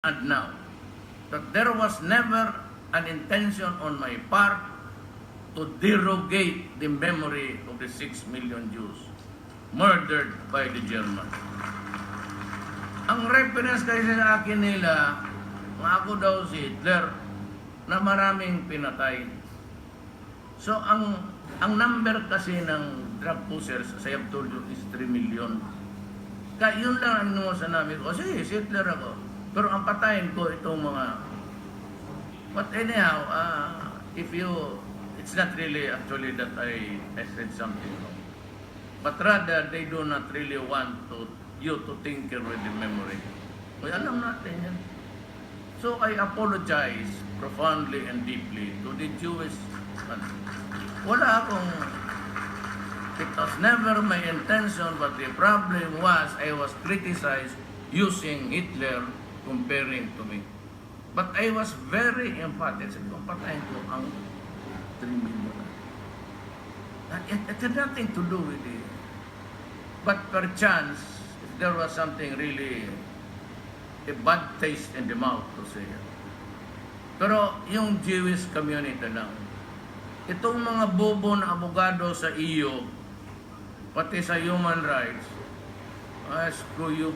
and now that there was never an intention on my part to derogate the memory of the 6 million Jews murdered by the Germans. Ang reference kasi sa akin nila, ako daw si Hitler, na maraming pinatay. So ang number kasi ng drug pushers, as I have told you, is 3 million. Kaya yun lang ang inuusan namin ko, sige, si Hitler ako. Pero ang patayin ko itong mga... But anyhow, if you... It's not really actually that I said something wrong. But rather, they do not really want you to tinker with the memory. Well, alam natin yan. So I apologize profoundly and deeply to the Jewish country. Wala akong... It was never my intention, but the problem was I was criticized using Hitler comparing to me. But I was very emphatic. Sabi ko, patayin ko ang 3 million. It had nothing to do with it. But perchance, if there was something really a bad taste in the mouth to say it. Pero yung Jewish community lang, itong mga bobo na abogado sa EU, pati sa human rights, screw you.